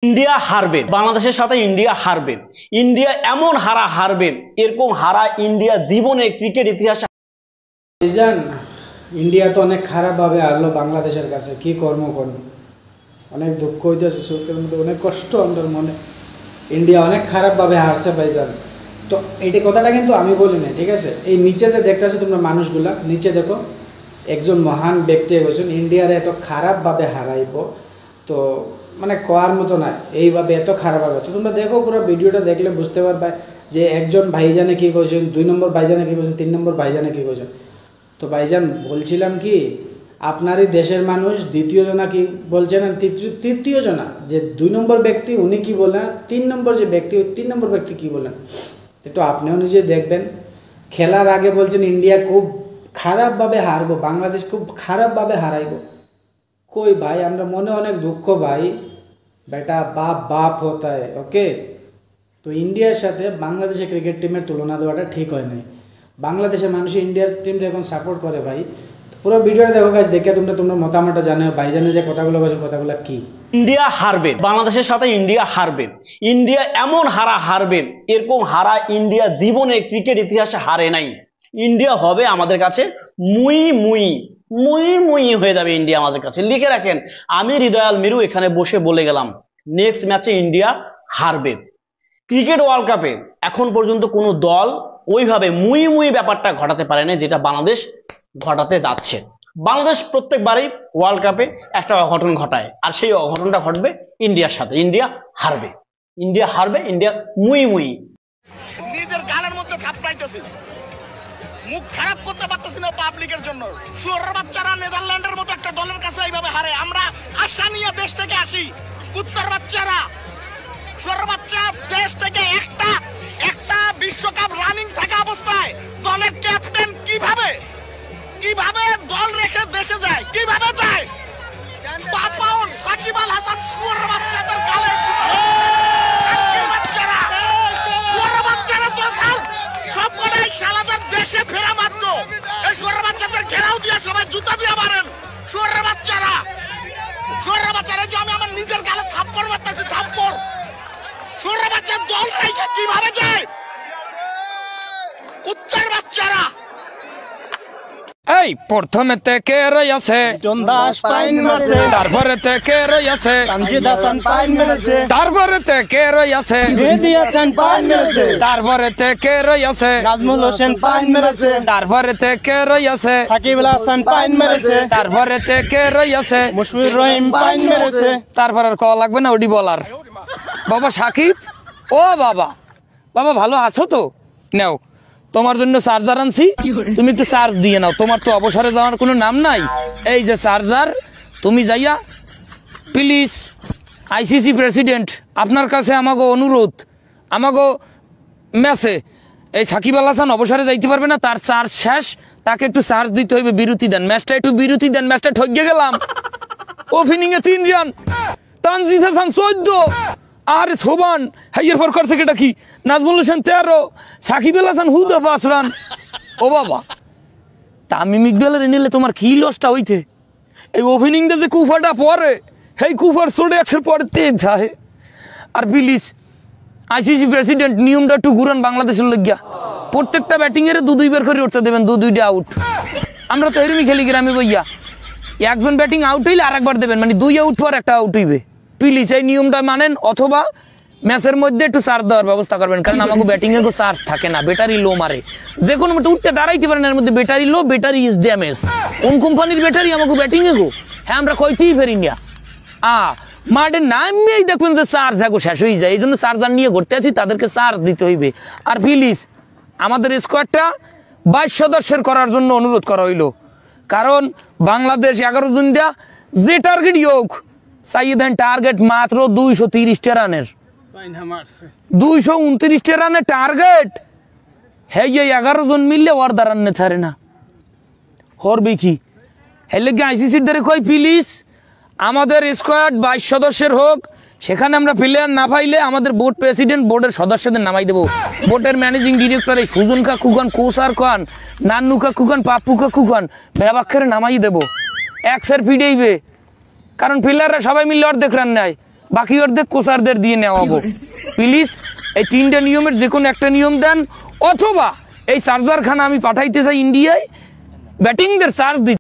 India হারবে, বাংলাদেশের সাথে ইন্ডিয়া হারবে। ইন্ডিয়া এমন হারা হারবে, এরকম হারা ইন্ডিয়া জীবনে ক্রিকেট ইতিহাসে। ইন্ডিয়া তো অনেক খারাপভাবে হারলো বাংলাদেশের কাছে, কি কর্ম করল, অনেক দুঃখ হইতেছে, শোকের মধ্যে অনেক কষ্ট আমার মনে। ইন্ডিয়া অনেক খারাপভাবে হারছে ভাইজান। তো এইটি কথাটা কিন্তু আমি বলি না, ঠিক আছে? এই নিচে যে দেখতেছো তোমরা মানুষগুলা, নিচে দেখো, একজন মহান ব্যক্তি বলছেন ইন্ডিয়ার এত খারাপভাবে হারাইব, তো মানে কোয়ার মতো না, এইভাবে এত খারাপভাবে। তো তোমরা দেখো, পুরো ভিডিওটা দেখলে বুঝতে পারবে যে একজন ভাইজানে কী করছেন, 2 নম্বর ভাইজানে কী করছেন, 3 নম্বর ভাইজানে কী করছেন। তো ভাইজান বলছিলাম কি, আপনারই দেশের মানুষ দ্বিতীয় জনা কি বলছেন, তৃতীয় জনা যে 2 নম্বর ব্যক্তি উনি কি বলেন, 3 নম্বর যে ব্যক্তি ওই 3 নম্বর ব্যক্তি কি বলেন, একটু আপনিও নিজে দেখবেন। খেলার আগে বলছেন ইন্ডিয়া খুব খারাপভাবে হারবো, বাংলাদেশ খুব খারাপভাবে হারাইব। কই ভাই, আমরা মনে অনেক দুঃখ ভাই, বেটা বাপ বাপ হতা হয়, ওকে? তো ইন্ডিয়ার সাথে বাংলাদেশের ক্রিকেট টিমের তুলনা দেওয়াটা ঠিক হয় নাই। বাংলাদেশের মানুষ ইন্ডিয়ার টিমটা এখন সাপোর্ট করে ভাই। পুরো ভিডিওটা দেখো গাছ, দেখে তোমরা মতামতটা জানাও ভাইজানের যে কথাগুলো বলছেন কথাগুলো কি। ইন্ডিয়া হারবে, বাংলাদেশের সাথে ইন্ডিয়া হারবে। ইন্ডিয়া এমন হারা হারবে, এরকম হারা ইন্ডিয়া জীবনে ক্রিকেট ইতিহাসে হারে নাই। ইন্ডিয়া হবে আমাদের কাছে মুই মুই মুই মুই হয়ে যাবে ইন্ডিয়া আমাদের কাছে। লিখে রাখেন, আমি হৃদয়াল মিরু এখানে বসে বলে গেলাম নেক্সট ম্যাচে ইন্ডিয়া হারবে। ক্রিকেট ওয়ার্ল্ড কাপে এখন পর্যন্ত কোনো দল ওইভাবে মুই মুই ব্যাপারটা ঘটাতে পারে না যেটা বাংলাদেশ ঘটাতে যাচ্ছে। বাংলাদেশ প্রত্যেকবারই ওয়ার্ল্ড কাপে একটা অঘটন ঘটায়, আর সেই অঘটনটা ঘটবে ইন্ডিয়ার সাথে। ইন্ডিয়া হারবে, ইন্ডিয়া হারবে, ইন্ডিয়া মুই মুই। নিজের গালের মধ্যে থাপড়াইতেছি, মুখ খারাপ করতে পারতেছি না পাবলিকের জন্য। শুয়োরের বাচ্চারা নেদারল্যান্ডের মতো একটা দলের কাছে এইভাবে হারে। আমরা আশা নিয়ে দেশ থেকে আসি, কুত্তার বাচ্চারা, শুয়োরের বাচ্চা দেশ থেকে একটা বিশ্বকাপ রানিং থাকা অবস্থায় দলের ক্যাপ্টেন কিভাবে দল রেখে দেশে যায়, কিভাবে যায়? পাপাউন সাকিব আল হাসান শুয়োরের বাচ্চাদের গালে বাচ্চারা, শুয়োরের বাচ্চারা দরকার সব কটাই শালাদের দেশে ফেরা মাত্র। এই শুয়োরের বাচ্চাদের ঘেরাও দিয়ে সবাই জুতা দিয়ে মারেন। শুয়োরের বাচ্চারা যে আমি আমার নিজের গালে থাপ্পড় মারতেছি, থাপ্পড়। শুয়োরের বাচ্চার দল রেখে কিভাবে যায়? কুত্তার বাচ্চারা। এই প্রথমে থেকে রইয়াছে তারপরে থেকে রইয়াছে তারপরে থেকে রইয়াছে তারপরে থেকে রইয়াছে নাজমুল হোসেন পাইন মেরেছে, তারপরে থেকে রইয়াছে সাকিব আল হাসান পাইন মেরেছে, তারপরে থেকে রইয়াছে মুশফিকুর রহিম পাইন মেরেছে। তারপর আর কওয়া লাগবে না, ওডি বলার। বাবা সাকিব, ও বাবা বাবা ভালো আছো তো? নাও তোমার জন্য চার্জার আনছি, তুমি তো চার্জ দিয়ে নাও। তোমার তো অবসরে যাওয়ার কোনো নাম নাই। এই যে চার্জার, তুমি যাইয়া প্লিজ, আইসিসি প্রেসিডেন্ট আপনার কাছে আমাগো অনুরোধ, আমাগো ম্যাচে এই সাকিব আল হাসান অবসরে যাইতে পারবে না, তার চার্জ শেষ, তাকে একটু চার্জ দিতে হইবে, বিরতি দেন, ম্যাচটা একটু বিরতি দেন। ম্যাচটা ঠকিয়ে গেলাম, ওপেনিং এ 3 রান, তানজিদ হাসান 14, আর সোবান হাইয়ের পর করছে কেটা কি, নাজমুল হোসেন 13, সাকিব আল হাসান হুদা 5 রান। ও বাবা, তামিম ইকবালের নিলে তোমার কি লসটা হইতে? এই ওপেনিং যে কুফাটা পরে, সেই কুফার চড়ে একশোর পরে তেজ যায়। আর প্লিজ আইসিসি প্রেসিডেন্ট নিয়মটা একটু ঘুরান বাংলাদেশের লইয়া, প্রত্যেকটা ব্যাটিং এর 2 বার করে উঠতে দেবেন, 2টা আউট। আমরা তো এরমই খেলি গ্রামে বইয়া, একজন ব্যাটিং আউট হইলে আরেকবার দেবেন, মানে 2 আউট পর একটা আউট হইবে। প্লিজ এই নিয়মটা মানেন, অথবা ম্যাচের মধ্যে একটু চার্জ দেওয়ার ব্যবস্থা করবেন, কারণ আমাকে ব্যাটিং এর চার্জ থাকে না, ব্যাটারি লো মারে, যে কোনো মতো উঠতে দাঁড়াইতে পারেন, এর মধ্যে battery low, battery is damage. কোন কোম্পানির ব্যাটারি আমাকে ব্যাটিং এ গো? হ্যাঁ, আমরা কইতেই পারি না। মাঠে নামেই দেখবেন যে চার্জ এখন শেষ হয়ে যায়, এই জন্য চার্জার নিয়ে ঘুরতে আছি, তাদেরকে চার্জ দিতে হইবে। আর প্লিজ আমাদের স্কোয়াডটা 22 সদস্যের করার জন্য অনুরোধ করা হইল, কারণ বাংলাদেশ 11 জন দিয়া যে টার্গেট হোক চাইয়ে দেন, টার্গেট মাত্র 230 রানের, 229 রানের টার্গেট। হ্যাঁ, 11 জন মিললে ওর দাঁড়ানো ছাড়ে না, হরবে কি? হেলে কি আইসিসির দ্বারা কই প্লিজ আমাদের স্কোয়াড 22 সদস্যের হোক, সেখানে আমরা প্লেয়ার না পাইলে আমাদের বোর্ড প্রেসিডেন্ট বোর্ডের সদস্যদের নামাই দেবো, বোর্ডের ম্যানেজিং ডিরেক্টর এই সুজন কাকু খান, কোসার খান, নান্নু কাকু খান, পাপ্পু কাকু খান, ব্যবাক্ষরে নামাই দেবো, এক্সের ফিডেইবে, কারণ প্লেয়াররা সবাই মিললে অর্ধেক রান নেয়। বাকি অর্ধেক কোচারদের দিয়ে নেওয়াবো। প্লিজ এই 3টে নিয়মের যে কোনো একটা নিয়ম দেন, অথবা এই চার্জার খানা আমি পাঠাইতে চাই ইন্ডিয়ায়, ব্যাটিংদের চার্জ দিতে।